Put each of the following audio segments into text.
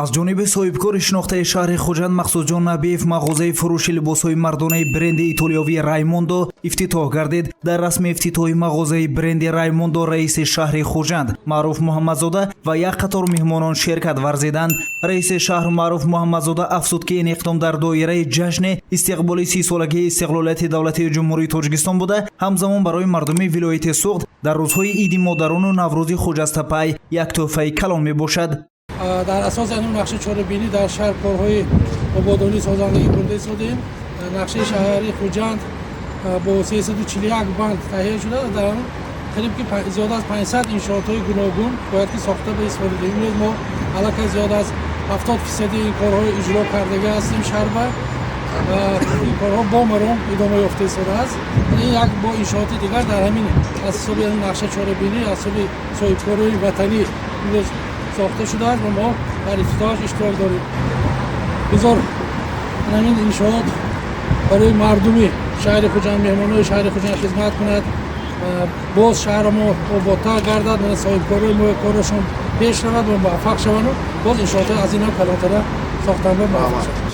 аз ҷониби соҳибкори шинохтаи шаҳри хуҷанд мақсудҷон набиев мағозаи фурӯши либосҳои мардонаи бренди итолиёвии раймондо ифтитоҳ гардид. дар расми ифтитоҳи мағозаи бренди раймондо раиси шаҳри хуҷанд маъруф муҳаммадзода ва як қатор меҳмонон ширкат варзиданд. раиси шаҳр маъруф муҳаммадзода афзуд ки ин иқдом дар доираи ҷашни истиқболи 30-солагии истиқлолияти давлати ҷумҳурии тоҷикистон буда ҳамзамон барои мардуми вилояти суғд дар рӯзҳои иди модарону наврӯзи хуҷастапай як тӯҳфаи калон мебошад. дар асоси ин нақши чорабинӣ дар шаҳр корҳои ободонӣ созандагӣ бурда истодем. нақшаи шаҳри хуҷанд бо 341 банд таҳия шуда дар он қариб ки зиёда аз 500 иншоотҳои гуногун бояд ки сохта ба истифода дем. имрӯз мо аллакай зиёда аз 70% ин корҳо иҷро кардага ҳастем. шаҳрба ин корҳо бо маром идома ёфта истодааст. ин як бо иншооти дигар дар ҳамин аз ҳисоби нақша чорабинӣ аз ҳисоби соҳибкории ватанӣ имрӯз сохта шудааст ва мо дар ифтитоҳаш иштирок дорем. бизор ҳамин иншоот барои мардуми шаҳри хуҷанд, меҳмонони шаҳри хуҷанд хизмат кунад, боз шаҳри мо ободтар гардад, соҳибкории мо корашон пеш равад ва муваффақ шаванд. боз иншоотҳои аз ин ҳам калонтара сохтанба муваффақ шаванд.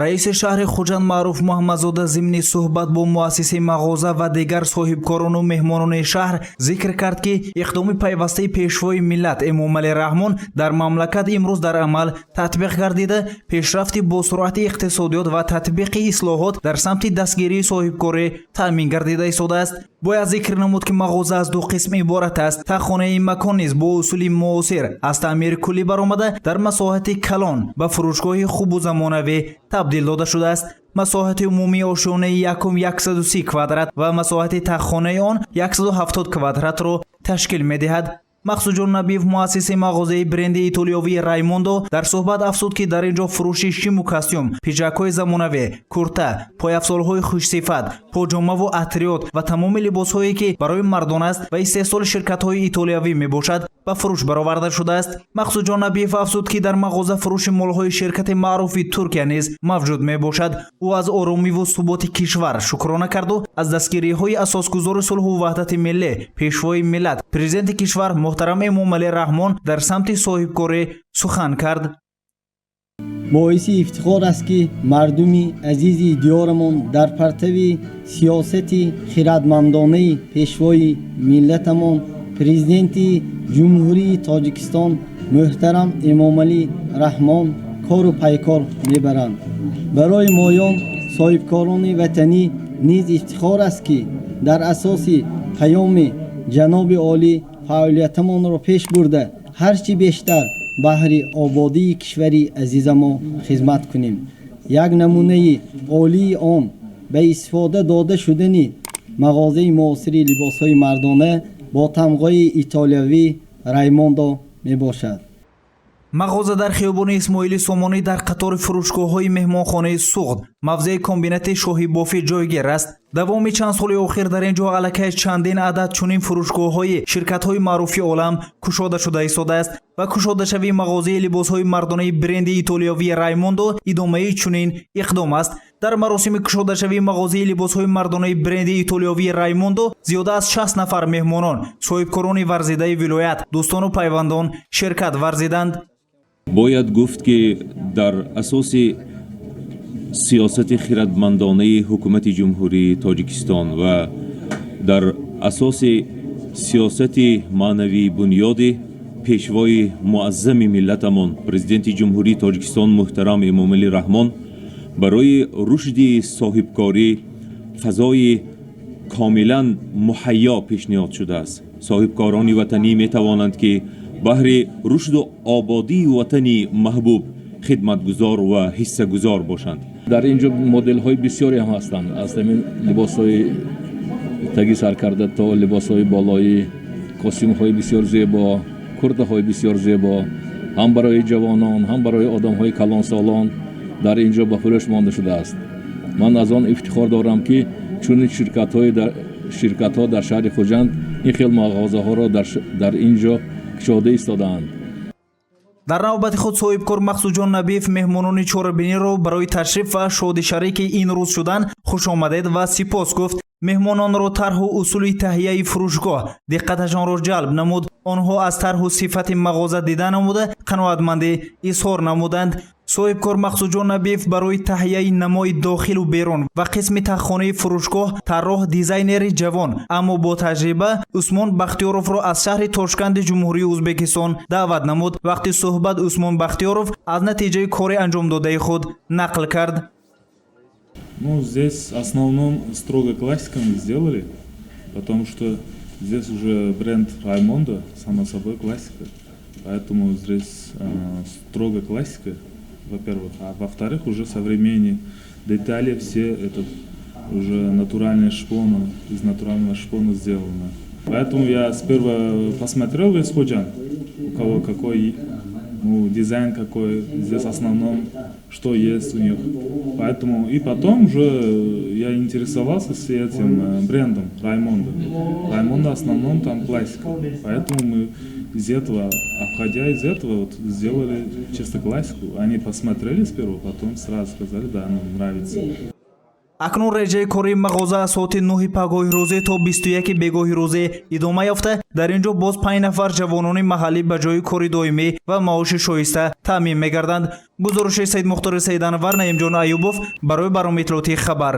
раиси шаҳри хуҷанд маъруф муҳаммадзода зимни суҳбат бо муассиси мағоза ва дигар соҳибкорону меҳмонони шаҳр зикр кард ки иқдоми пайвастаи пешвои миллат эмомалӣ раҳмон дар мамлакат имрӯз дар амал татбиқ гардида пешрафти босуръати иқтисодиёт ва татбиқи ислоҳот дар самти дастгирии соҳибкорӣ таъмин гардида истодааст. бояд зикр намуд ки мағоза аз ду қисм иборат аст. тахонаи макон низ бо усули муосир аз таъмири куллӣ баромада дар масоҳати калон ба фурӯшгоҳи хубу замонавӣ табдил дода шудааст. масоҳати умумии ошёнаи якум 130 квадрат ва масоҳати таххонаи он 170 квадратро ташкил медиҳад. мақсудҷон набиев муассиси мағозаи бренди итолиёвии раймондо дар суҳбат афзуд ки дар ин ҷо фурӯши шиму костюм, пиҷакҳои замонавӣ, курта, пояфзолҳои хушсифат, поҷомаву атриёт ва тамоми либосҳое ки барои мардон аст ва истеҳсоли ширкатҳои итолиявӣ мебошад ба фурӯш бароварда шудааст. мақсудҷон набиев афзуд ки дар мағоза фурӯши молҳои ширкати маъруфи Туркия низ мавҷуд мебошад. ӯ аз оромиву суботи кишвар шукрона карду аз дастгириҳои асосгузори сулҳу ваҳдати миллӣ, пешвои миллат, президенти кишвар муҳтарам эмомалӣ раҳмон дар самти соҳибкорӣ сухан кард. боиси ифтихор аст ки мардуми азизи диёрамон дар партави сиёсати хиратмандонаи пешвои миллатамон президенти ҷумҳурии Тоҷикистон муҳтарам Эмомалӣ Раҳмон кору пайкор мебаранд. барои моён соҳибкорони ватанӣ низ ифтихор аст ки дар асоси паёми ҷаноби олӣ фаъолиятамонро пеш бурда ҳарчи бештар баҳри ободии кишвари азизамо хизмат кунем. як намунаи олии он ба истифода дода шудани мағозаи муосири либосҳои мардона бо тамғои итолиявӣ Раймондо мебошад. мағоза дар хиёбони исмоили сомонӣ дар қатори фурӯшгоҳҳои меҳмонхонаи суғд мавзеи комбинати шоҳибофӣ ҷойгир аст. давоми чанд соли охир дар ин ҷо аллакай чандин адад чунин фурӯшгоҳҳои ширкатҳои маъруфи олам кушода шуда истодааст ва кушодашавии мағозаи либосҳои мардонаи бренди итолиёвии Раймондо идомаи чунин иқдом аст. дар маросими кушодашавии мағозаи либосҳои мардонаи бренди итолиёвии Раймондо зиёда аз 60 нафар меҳмонон, соҳибкорони варзидаи вилоят, дӯстону пайвандон ширкат варзиданд. бояд гуфт ки дар асоси сиёсати хиратмандонаи ҳукумати ҷумҳурии Тоҷикистон ва дар асоси сиёсати маънавии бунёди пешвои муаззами миллатамон президенти ҷумҳурии Тоҷикистон муҳтарам Эмомалӣ Раҳмон барои рушди соҳибкорӣ фазои комилан муҳайё пешниҳод шудааст. соҳибкорони ватанӣ метавонанд ки баҳри рушду ободии ватани маҳбуб хидматгузор ва ҳиссагузор бошанд. дар ин ҷо моделҳои бисёре ҳам ҳастанд. аз ҳамин либосҳои таги саркарда то либосҳои болоӣ, костюмҳои бисёр зебо, куртаҳои бисёр зебо, ҳам барои ҷавонон, ҳам барои одамҳои калонсолон дар ин ҷо ба фурӯш монда шудааст. ман аз он ифтихор дорам ки чунин ширкатҳо дар шаҳри Хуҷанд ин хел мағозаҳоро дар ин ҷо кушода истодаанд. дар навбати худ соҳибкор мақсудҷон набиев меҳмонони чорабиниро барои ташриф ва шодишарики ин рӯз шудан хушомадед ва сипос гуфт. меҳмононро тарҳу усули таҳияи фурӯшгоҳ диққаташонро ҷалб намуд. онҳо аз тарҳу сифати мағоза дида намуда қаноатмандӣ изҳор намуданд. соҳибкор мақсудҷон набиев барои таҳияи намои дохилу берун ва қисми таххонаи фурӯшгоҳ тарроҳ дизайнери ҷавон аммо бо таҷриба усмон бахтиёровро аз шаҳри тошканди ҷумҳурии ӯзбекистон даъват намуд. вақти суҳбат усмон бахтиёров аз натиҷаи кори анҷомдодаи худ нақл кард. Ну, здесь в основном строго классика мы сделали, потому что здесь уже бренд Раймондо, само собой классика. Поэтому здесь строго классика, во-первых. А во-вторых, уже современные детали, все это уже натуральная шпона, из натурального шпона сделано. Поэтому я сперва посмотрел весь худжан, у кого какой дизайн какой, здесь в основном, что есть у них. Поэтому и потом уже я интересовался с этим брендом Раймондо. Раймондо в основном там классика. Поэтому мы из этого, обходя из этого, вот, сделали чисто классику. Они посмотрели сперва, потом сразу сказали, да, нам нравится. акнун реҷаи кори мағоза аз соати 9 пагоҳи рӯзӣ то 21 бегоҳи рӯзӣ идома ёфта, дар ин ҷо боз 5 нафар ҷавонони маҳаллӣ ба ҷои кори доимӣ ва маоши шоиста таъмин мегарданд. гузориши Саид Мухтори Саиданвар, Наимҷон Аюбов барои бароми иттилоотии хабар.